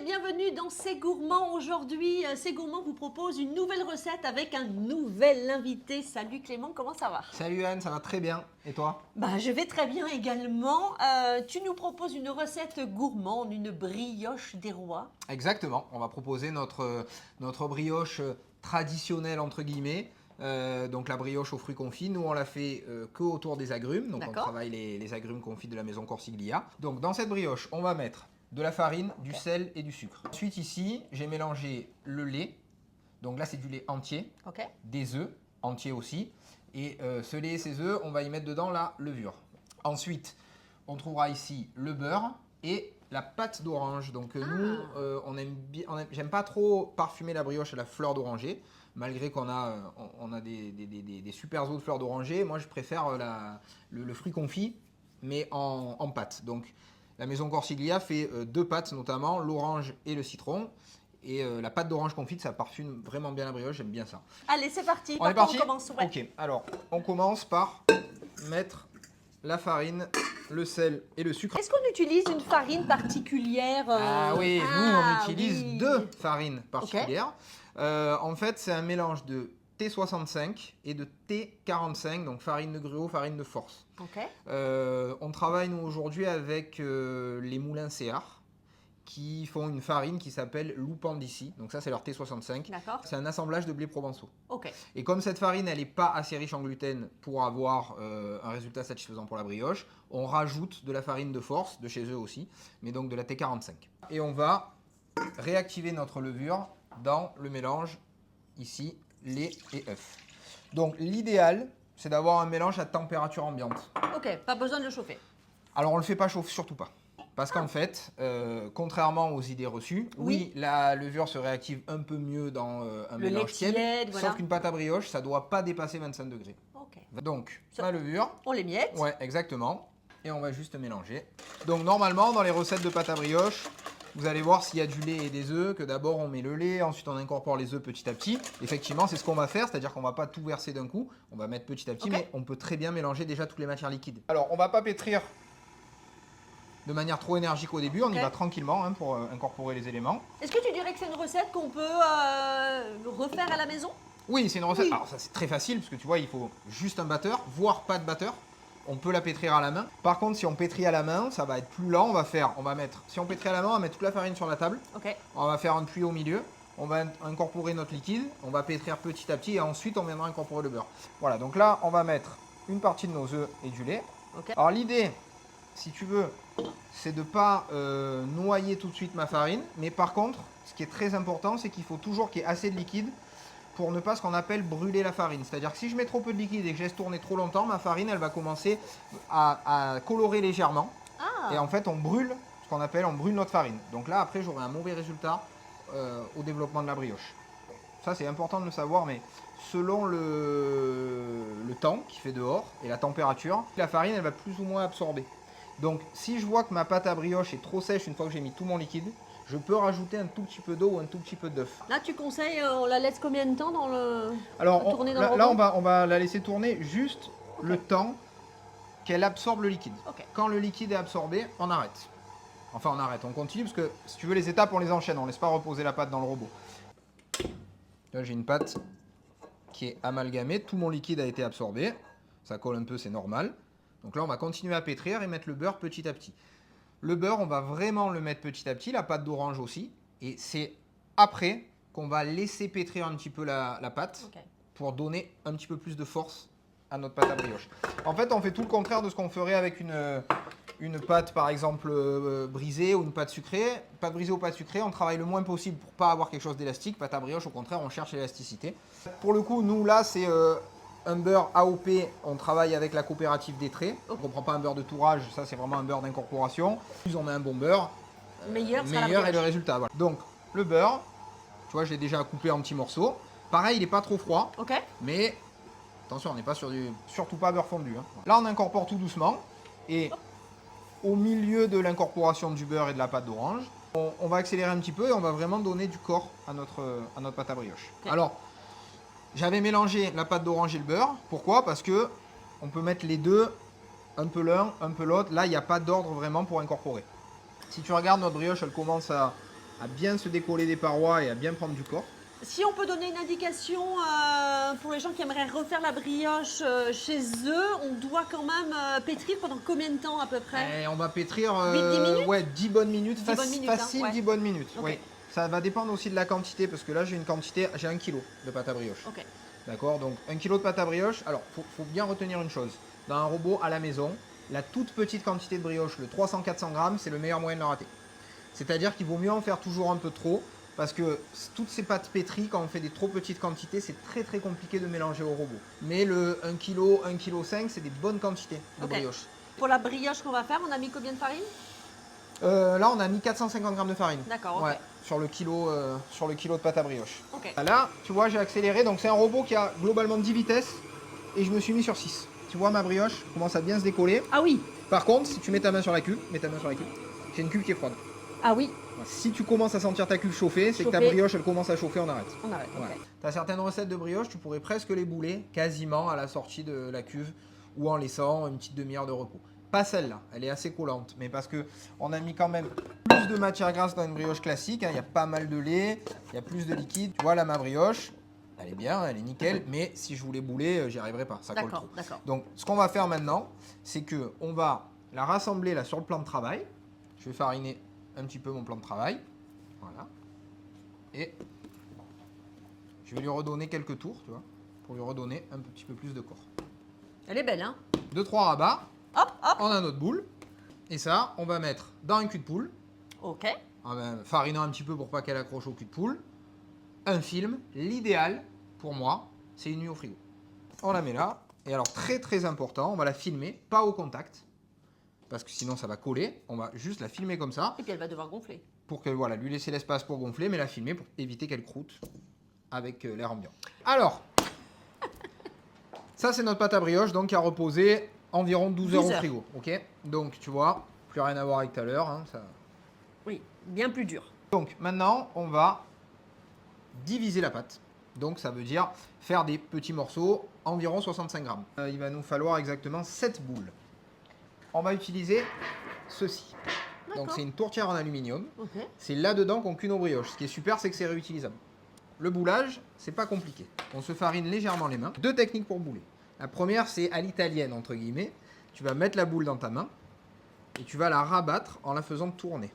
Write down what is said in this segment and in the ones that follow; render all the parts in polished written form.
et bienvenue dans C'est Gourmand. Aujourd'hui, C'est Gourmand vous propose une nouvelle recette avec un nouvel invité. Salut Clément, comment ça va? Salut Anne, ça va très bien. Et toi? Je vais très bien également. Tu nous proposes une recette gourmande, une brioche des rois. Exactement, on va proposer notre brioche traditionnelle entre guillemets. Donc la brioche aux fruits confits, nous on la fait que autour des agrumes. Donc on travaille les agrumes confits de la maison Corsiglia. Donc dans cette brioche, on va mettre de la farine, du sel et du sucre. Ensuite ici, j'ai mélangé le lait. Donc là c'est du lait entier, des œufs entiers aussi. Et ce lait et ces œufs, on va y mettre dedans la levure. Ensuite, on trouvera ici le beurre et la pâte d'orange. Donc nous, on aime bien, j'aime pas trop parfumer la brioche à la fleur d'oranger, malgré qu'on a, on a des super eaux de fleur d'oranger. Moi, je préfère le fruit confit, mais en pâte. Donc la maison Corsiglia fait deux pâtes notamment, l'orange et le citron. Et la pâte d'orange confite, ça parfume vraiment bien la brioche, j'aime bien ça. Allez, c'est parti. On est parti. On commence. Ouais. Ok, alors on commence par mettre la farine, le sel et le sucre. Est-ce qu'on utilise une farine particulière Ah oui, nous on utilise deux farines particulières. En fait, c'est un mélange de T65 et de T45, donc farine de gruau, farine de force. On travaille nous aujourd'hui avec les moulins Céard, qui font une farine qui s'appelle Lupandissi. Donc ça, c'est leur T65. C'est un assemblage de blé provençaux. Et comme cette farine, elle n'est pas assez riche en gluten pour avoir un résultat satisfaisant pour la brioche, on rajoute de la farine de force, de chez eux aussi, mais donc de la T45. Et on va réactiver notre levure dans le mélange, ici, lait et œufs. Donc l'idéal, c'est d'avoir un mélange à température ambiante. Ok, pas besoin de le chauffer. Alors on ne le fait pas chauffer, surtout pas. Parce qu'en fait, contrairement aux idées reçues, oui, la levure se réactive un peu mieux dans un mélange tiède, sauf qu'une pâte à brioche, ça ne doit pas dépasser 25 degrés. Donc, la levure, on l'émiette. Ouais, exactement. Et on va juste mélanger. Donc, normalement, dans les recettes de pâte à brioche, vous allez voir s'il y a du lait et des œufs, que d'abord on met le lait, ensuite on incorpore les œufs petit à petit. Effectivement, c'est ce qu'on va faire, c'est-à-dire qu'on ne va pas tout verser d'un coup, on va mettre petit à petit, mais on peut très bien mélanger déjà toutes les matières liquides. Alors, on ne va pas pétrir de manière trop énergique au début, on y va tranquillement pour incorporer les éléments. Est-ce que tu dirais que c'est une recette qu'on peut refaire à la maison? Oui, c'est une recette. Alors ça c'est très facile parce que tu vois, il faut juste un batteur, voire pas de batteur. On peut la pétrir à la main. Par contre, si on pétrit à la main, ça va être plus lent. Si on pétrit à la main, on va mettre toute la farine sur la table. On va faire un puits au milieu. On va incorporer notre liquide. On va pétrir petit à petit et ensuite on viendra incorporer le beurre. Voilà, donc là, on va mettre une partie de nos œufs et du lait. Alors l'idée, si tu veux, c'est de ne pas noyer tout de suite ma farine. Mais par contre, ce qui est très important, c'est qu'il faut toujours qu'il y ait assez de liquide pour ne pas ce qu'on appelle brûler la farine. C'est-à-dire que si je mets trop peu de liquide et que je laisse tourner trop longtemps, ma farine, elle va commencer à colorer légèrement. Et en fait, on brûle notre farine. Donc là, après, j'aurai un mauvais résultat au développement de la brioche. Ça, c'est important de le savoir, mais selon le temps qu'il fait dehors et la température, la farine, elle va plus ou moins absorber. Donc, si je vois que ma pâte à brioche est trop sèche une fois que j'ai mis tout mon liquide, je peux rajouter un tout petit peu d'eau ou un tout petit peu d'œuf. Là, tu conseilles, on la laisse combien de temps dans le... Alors, on va la laisser tourner juste le temps qu'elle absorbe le liquide. Quand le liquide est absorbé, on arrête. Enfin, on arrête, on continue parce que si tu veux les étapes, on les enchaîne. On ne laisse pas reposer la pâte dans le robot. Là, j'ai une pâte qui est amalgamée. Tout mon liquide a été absorbé. Ça colle un peu, c'est normal. Donc là, on va continuer à pétrir et mettre le beurre petit à petit. Le beurre, on va vraiment le mettre petit à petit, la pâte d'orange aussi. Et c'est après qu'on va laisser pétrir un petit peu la pâte pour donner un petit peu plus de force à notre pâte à brioche. En fait, on fait tout le contraire de ce qu'on ferait avec une pâte, par exemple, brisée ou une pâte sucrée. Pâte brisée ou pâte sucrée, on travaille le moins possible pour ne pas avoir quelque chose d'élastique. Pâte à brioche, au contraire, on cherche l'élasticité. Pour le coup, nous, là, c'est... un beurre AOP, on travaille avec la coopérative des Traits. On ne prend pas un beurre de tourage, ça c'est vraiment un beurre d'incorporation. Plus on met un bon beurre, meilleur est le résultat. Voilà. Donc le beurre, tu vois, je l'ai déjà coupé en petits morceaux. Pareil, il n'est pas trop froid, mais attention, on n'est pas sur surtout pas beurre fondu. Là, on incorpore tout doucement et au milieu de l'incorporation du beurre et de la pâte d'orange, on va accélérer un petit peu et on va vraiment donner du corps à notre pâte à brioche. Alors, j'avais mélangé la pâte d'orange et le beurre. Pourquoi? Parce que on peut mettre les deux, un peu l'un, un peu l'autre. Là, il n'y a pas d'ordre vraiment pour incorporer. Si tu regardes notre brioche, elle commence à à bien se décoller des parois et à bien prendre du corps. Si on peut donner une indication pour les gens qui aimeraient refaire la brioche chez eux, on doit quand même pétrir pendant combien de temps à peu près? Et on va pétrir 8-10 minutes? ouais, 10 bonnes minutes, 10 bonnes minutes, facile hein, ouais. 10 bonnes minutes. Ok. Oui. Ça va dépendre aussi de la quantité parce que là j'ai j'ai 1 kg de pâte à brioche. Ok. D'accord, donc 1 kg de pâte à brioche. Alors faut bien retenir une chose. Dans un robot à la maison, la toute petite quantité de brioche, le 300-400 grammes, c'est le meilleur moyen de le rater. C'est-à-dire qu'il vaut mieux en faire toujours un peu trop. Parce que toutes ces pâtes pétries, quand on fait des trop petites quantités, c'est très très compliqué de mélanger au robot. Mais le 1 kg, 1,5 kg, c'est des bonnes quantités de brioche. Pour la brioche qu'on va faire, on a mis combien de farine? Là, on a mis 450 grammes de farine. D'accord, ok. Ouais, sur le kilo de pâte à brioche. Ok. Là, tu vois, j'ai accéléré. Donc, c'est un robot qui a globalement 10 vitesses. Et je me suis mis sur 6. Tu vois, ma brioche commence à bien se décoller. Ah oui. Par contre, si tu mets ta main sur la cuve, j'ai une cuve qui est froide. Ah oui. Si tu commences à sentir ta cuve chauffer, c'est que ta brioche elle commence à chauffer, on arrête. On arrête, ok. Ouais. Tu as certaines recettes de brioche, tu pourrais presque les bouler quasiment à la sortie de la cuve ou en laissant une petite demi-heure de repos. Pas celle-là, elle est assez collante, mais parce que on a mis quand même plus de matière grasse dans une brioche classique, il y a pas mal de lait, il y a plus de liquide. Tu vois là ma brioche, elle est bien, elle est nickel, mais si je voulais bouler, j'y arriverais pas, ça colle trop. D'accord. Donc ce qu'on va faire maintenant, c'est que on va la rassembler là sur le plan de travail. Je vais fariner un petit peu mon plan de travail. Voilà. Et je vais lui redonner quelques tours, tu vois, pour lui redonner un petit peu plus de corps. Elle est belle, hein? 2-3 rabats. Hop, hop. On a notre boule. Et ça, on va mettre dans un cul de poule. Ok. En farinant un petit peu pour pas qu'elle accroche au cul de poule. Un film. L'idéal, pour moi, c'est une nuit au frigo. On la met là. Et alors, très très important, on va la filmer, pas au contact. Parce que sinon ça va coller, on va juste la filmer comme ça. Et puis elle va devoir gonfler. Pour que voilà, lui laisser l'espace pour gonfler, mais la filmer pour éviter qu'elle croûte avec l'air ambiant. Alors, ça c'est notre pâte à brioche, donc qui a reposé environ 12 heures au frigo. Ok. Donc tu vois, plus rien à voir avec tout à l'heure. Hein, ça... Oui, bien plus dur. Donc maintenant, on va diviser la pâte. Donc ça veut dire faire des petits morceaux, environ 65 grammes. Il va nous falloir exactement 7 boules. On va utiliser ceci. Donc c'est une tourtière en aluminium. Okay. C'est là-dedans qu'on cuit nos brioches. Ce qui est super, c'est que c'est réutilisable. Le boulage, c'est pas compliqué. On se farine légèrement les mains. 2 techniques pour bouler. La première, c'est à l'italienne, entre guillemets. Tu vas mettre la boule dans ta main et tu vas la rabattre en la faisant tourner.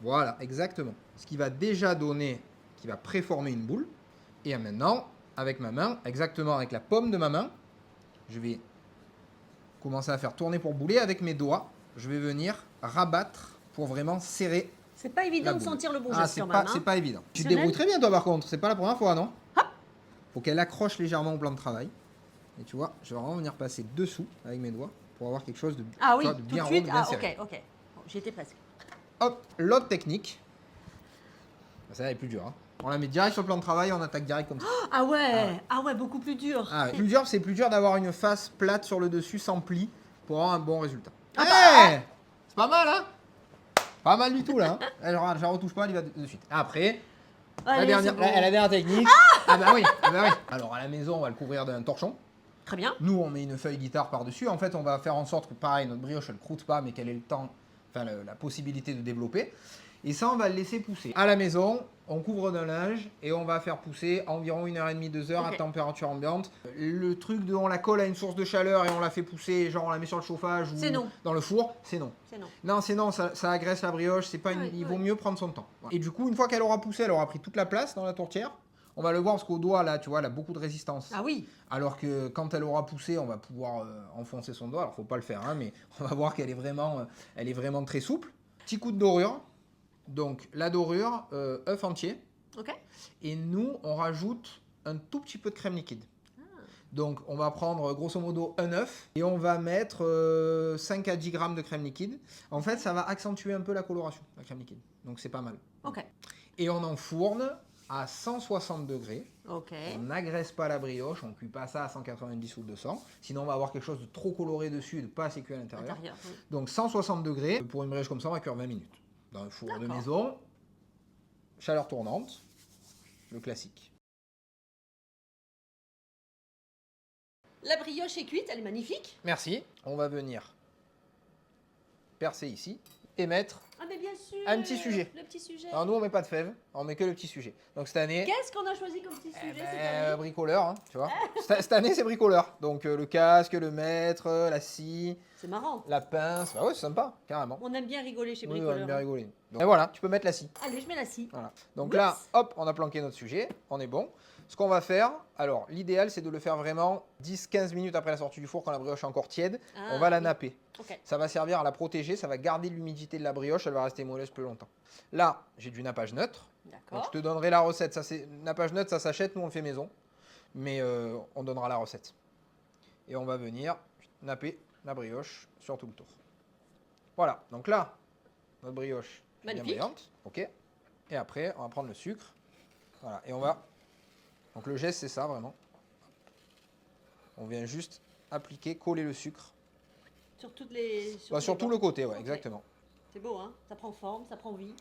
Voilà, exactement. Ce qui va déjà donner, qui va préformer une boule. Et maintenant, avec ma main, exactement avec la paume de ma main, je vais commencer à faire tourner pour bouler avec mes doigts. Je vais venir rabattre pour vraiment serrer. C'est pas évident de sentir le bon geste quand même. même. C'est pas évident. Tu te débrouilles très bien toi par contre. C'est pas la première fois, non? Hop. Faut qu'elle accroche légèrement au plan de travail. Et tu vois, je vais vraiment venir passer dessous avec mes doigts pour avoir quelque chose de, ah oui, de bien tout rond, de suite. bien serré. Ok. Bon, j'y étais presque. Hop, l'autre technique. Ça elle est plus dure. Hein. On la met direct sur le plan de travail, on attaque direct comme ça. Ah ouais, beaucoup plus dur. Ah, plus dur, c'est plus dur d'avoir une face plate sur le dessus sans pli pour avoir un bon résultat. C'est pas mal, hein? Pas mal du tout, là. Hein. Je la retouche pas, elle y va de suite. Après, allez, la dernière technique. Bah oui. Alors, à la maison, on va le couvrir d'un torchon. Très bien. Nous, on met une feuille guitare par-dessus. En fait, on va faire en sorte que, pareil, notre brioche, elle croûte pas, mais qu'elle ait le temps, enfin, la possibilité de développer. Et ça, on va le laisser pousser. À la maison, on couvre d'un linge et on va faire pousser environ 1h30, 2 heures à température ambiante. Le truc de on la colle à une source de chaleur et on la fait pousser, genre on la met sur le chauffage ou dans le four, c'est non. Non, c'est non, ça agresse la brioche, c'est pas il vaut mieux prendre son temps. Voilà. Et du coup, une fois qu'elle aura poussé, elle aura pris toute la place dans la tourtière. On va le voir parce qu'au doigt, là, tu vois, elle a beaucoup de résistance. Ah oui. Alors que quand elle aura poussé, on va pouvoir enfoncer son doigt. Alors, faut pas le faire, hein, mais on va voir qu'elle est vraiment très souple. Petit coup de dorure. Donc, la dorure, œuf entier. Ok. Et nous, on rajoute un tout petit peu de crème liquide. Donc, on va prendre grosso modo un œuf et on va mettre 5 à 10 grammes de crème liquide. En fait, ça va accentuer un peu la coloration, la crème liquide. Donc, c'est pas mal. Ok. Et on enfourne à 160 degrés. Ok. On n'agresse pas la brioche, on ne cuit pas ça à 190 ou 200. Sinon, on va avoir quelque chose de trop coloré dessus et de pas assez cuit à l'intérieur. Oui. Donc, 160 degrés. Pour une brioche comme ça, on va cuire 20 minutes. Dans un four de maison, chaleur tournante, le classique. La brioche est cuite, elle est magnifique. Merci. On va venir percer ici et mettre mais bien sûr. Un petit sujet. Le petit sujet. Alors nous, on met pas de fèves, on met que le petit sujet. Donc cette année... Qu'est-ce qu'on a choisi comme petit sujet cette année? Bricoleur, hein, tu vois. Cette année, c'est bricoleur. Donc le casque, le mètre, la scie, C'est marrant. la pince. Bah ouais, c'est sympa, carrément. On aime bien rigoler chez Oui, on Bricoleur. aime bien rigoler. Donc, et voilà, tu peux mettre la scie. Allez, je mets la scie. Voilà. Donc Oups. là, hop, on a planqué notre sujet, on est bon. Ce qu'on va faire, alors l'idéal c'est de le faire vraiment 10-15 minutes après la sortie du four quand la brioche est encore tiède. Ah, on va la oui. napper. Ok. Ça va servir à la protéger, ça va garder l'humidité de la brioche, elle va rester molleuse plus longtemps. Là, j'ai du nappage neutre. Donc D'accord. je te donnerai la recette. Ça, c'est nappage neutre, ça s'achète, nous on le fait maison. Mais on donnera la recette. Et on va venir napper la brioche sur tout le tour. Voilà, donc là, notre brioche est bien Magnifique. brillante. Ok. Et après, on va prendre le sucre. Voilà, et on va... Donc le geste, c'est ça, vraiment. On vient juste appliquer, coller le sucre. Sur toutes les. Sur tout le côté, ouais, Ok. exactement. C'est beau, hein. Ça prend forme, ça prend vie.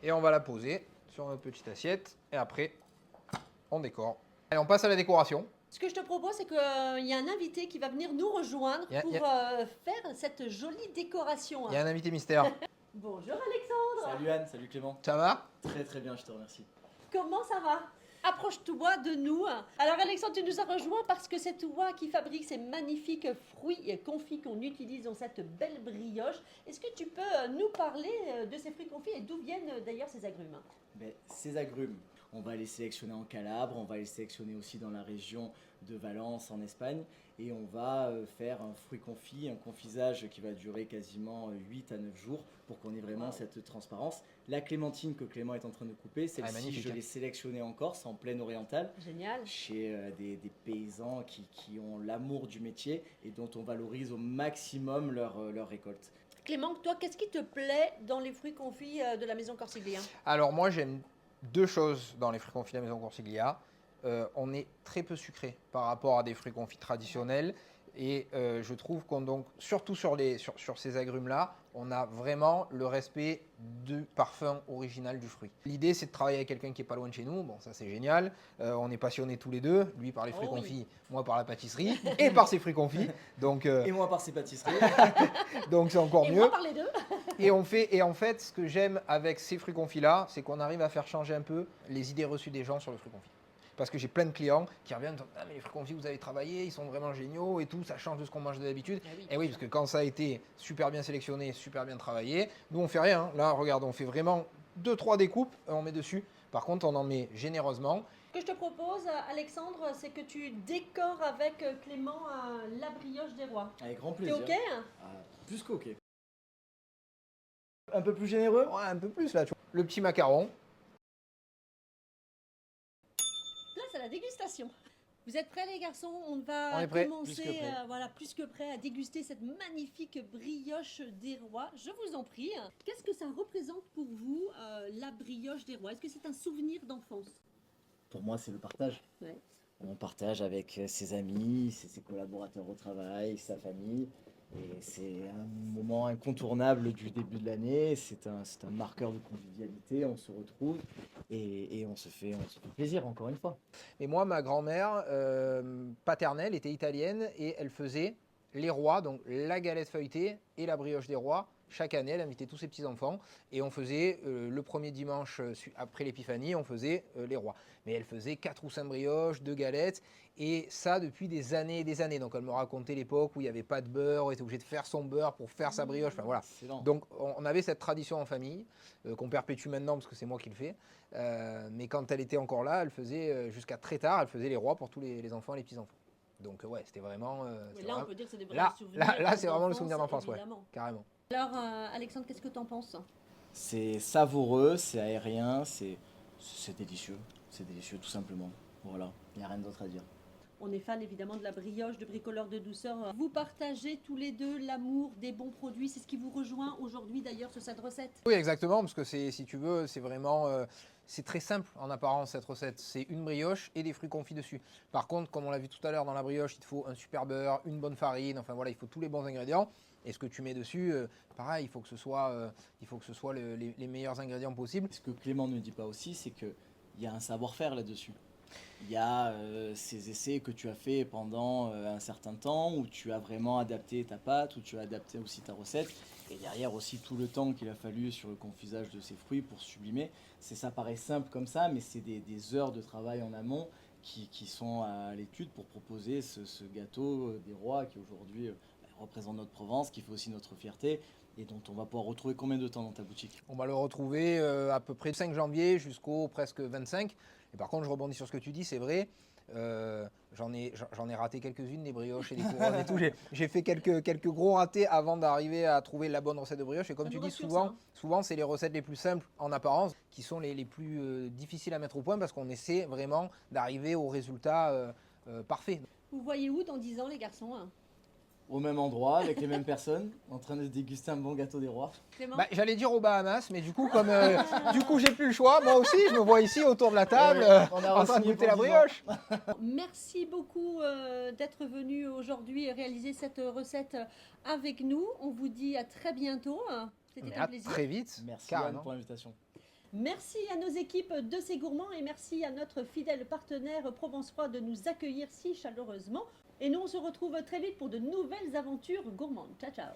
Et on va la poser sur notre petite assiette. Et après, on décore. Allez, on passe à la décoration. Ce que je te propose, c'est qu'il y a un invité qui va venir nous rejoindre pour faire cette jolie décoration. Il y a un invité mystère. Bonjour Alexandre. Salut Anne, salut Clément. Ça va? Très très bien, je te remercie. Comment ça va? Approche-toi de nous. Alors Alexandre, tu nous as rejoint parce que c'est toi qui fabrique ces magnifiques fruits confits qu'on utilise dans cette belle brioche. Est-ce que tu peux nous parler de ces fruits confits et d'où viennent d'ailleurs ces agrumes? Ces agrumes, on va les sélectionner en Calabre, on va les sélectionner aussi dans la région de Valence en Espagne et on va faire un fruit confit, un confisage qui va durer quasiment 8 à 9 jours pour qu'on ait vraiment cette transparence. La clémentine que Clément est en train de couper, celle-ci je l'ai sélectionnée en Corse, en plaine orientale. Génial. Chez des paysans qui ont l'amour du métier et dont on valorise au maximum leur récolte. Clément, toi, qu'est-ce qui te plaît dans les fruits confits de la maison Corsiglia? Alors moi, j'aime deux choses dans les fruits confits de la maison Corsiglia. On est très peu sucré par rapport à des fruits confits traditionnels. Et je trouve qu'on donc, surtout sur ces agrumes-là, on a vraiment le respect du parfum original du fruit. L'idée, c'est de travailler avec quelqu'un qui est pas loin de chez nous. Bon, ça c'est génial. On est passionnés tous les deux. Lui par les fruits confits, moi par la pâtisserie et par ses fruits confits. Donc, et moi par ses pâtisseries. donc c'est encore Et mieux. moi par les deux. Et en fait, ce que j'aime avec ces fruits confits-là, c'est qu'on arrive à faire changer un peu les idées reçues des gens sur le fruit confit. Parce que j'ai plein de clients qui reviennent en disant ah, mais les fruits confits que vous avez travaillé, ils sont vraiment géniaux et tout, ça change de ce qu'on mange d'habitude. Et oui, parce que quand ça a été super bien sélectionné, super bien travaillé, nous on fait rien. Hein. Là, regarde, on fait vraiment 2-3 découpes, on met dessus. Par contre, on en met généreusement. Ce que je te propose, Alexandre, c'est que tu décores avec Clément la brioche des rois. Avec grand plaisir. T'es OK? Plus qu'OK. Un peu plus généreux? Ouais, un peu plus là, tu vois. Le petit macaron. Place à la dégustation. Vous êtes prêts les garçons? On va On est prêts. commencer Plus que prêts. plus que prêts à déguster cette magnifique brioche des rois. Je vous en prie. Qu'est-ce que ça représente pour vous la brioche des rois? Est-ce que c'est un souvenir d'enfance? Pour moi, c'est le partage. Ouais. On partage avec ses amis, ses collaborateurs au travail, sa famille. Et c'est un moment incontournable du début de l'année. C'est un marqueur de convivialité. On se retrouve et on se fait plaisir, encore une fois. Et moi, ma grand-mère paternelle était italienne et elle faisait les rois, donc la galette feuilletée et la brioche des rois. Chaque année, elle invitait tous ses petits-enfants et on faisait le premier dimanche après l'épiphanie, on faisait les rois. Mais elle faisait 4 ou 5 brioches, 2 galettes et ça depuis des années et des années. Donc elle me racontait l'époque où il n'y avait pas de beurre, on était obligé de faire son beurre pour faire sa brioche. Enfin voilà. Excellent. Donc on avait cette tradition en famille qu'on perpétue maintenant parce que c'est moi qui le fais. Mais quand elle était encore là, elle faisait jusqu'à très tard, elle faisait les rois pour tous les enfants et les petits-enfants. Donc ouais, c'était vraiment... Mais là, on peut dire que c'est des vrais là, souvenirs. là c'est vraiment le souvenir d'enfance, ouais, évidemment. carrément. Alors, Alexandre, qu'est-ce que tu en penses? C'est savoureux, c'est aérien, c'est délicieux. C'est délicieux, tout simplement. Voilà, il n'y a rien d'autre à dire. On est fan évidemment de la brioche, de bricoleur de douceur. Vous partagez tous les deux l'amour des bons produits. C'est ce qui vous rejoint aujourd'hui d'ailleurs sur cette recette. Oui, exactement, parce que si tu veux, c'est vraiment... c'est très simple en apparence cette recette. C'est une brioche et des fruits confits dessus. Par contre, comme on l'a vu tout à l'heure dans la brioche, il te faut un super beurre, une bonne farine. Enfin voilà, il faut tous les bons ingrédients. Et ce que tu mets dessus, pareil, il faut que ce soit les meilleurs ingrédients possibles. Ce que Clément ne dit pas aussi, c'est qu'il y a un savoir-faire là-dessus. Il y a ces essais que tu as fait pendant un certain temps, où tu as vraiment adapté ta pâte, où tu as adapté aussi ta recette, et derrière aussi tout le temps qu'il a fallu sur le confisage de ces fruits pour sublimer. Ça paraît simple comme ça, mais c'est des heures de travail en amont qui sont à l'étude pour proposer ce gâteau des rois qui aujourd'hui représente notre Provence, qui fait aussi notre fierté, et dont on va pouvoir retrouver combien de temps dans ta boutique? On va le retrouver à peu près du 5 janvier jusqu'au presque 25. Et par contre, je rebondis sur ce que tu dis, c'est vrai. J'en ai raté quelques-unes, des brioches et des couronnes et tout. J'ai fait quelques gros ratés avant d'arriver à trouver la bonne recette de brioche. Et comme Ça tu nous dis, rassure, souvent c'est les recettes les plus simples en apparence qui sont les plus difficiles à mettre au point parce qu'on essaie vraiment d'arriver au résultat parfait. Vous voyez où dans 10 ans, les garçons, hein? Au même endroit, avec les mêmes personnes, en train de déguster un bon gâteau des rois. Clément? Bah, j'allais dire aux Bahamas, mais du coup, comme du coup j'ai plus le choix, moi aussi, je me vois ici autour de la table, On a en train de re-signé goûter la pour 10 ans. brioche. Merci beaucoup d'être venu aujourd'hui réaliser cette recette avec nous. On vous dit à très bientôt. C'était un À plaisir. très vite. Merci carrément. Anne pour l'invitation. Merci à nos équipes de C'est Gourmand et merci à notre fidèle partenaire Provence Froid de nous accueillir si chaleureusement. Et nous, on se retrouve très vite pour de nouvelles aventures gourmandes. Ciao, ciao.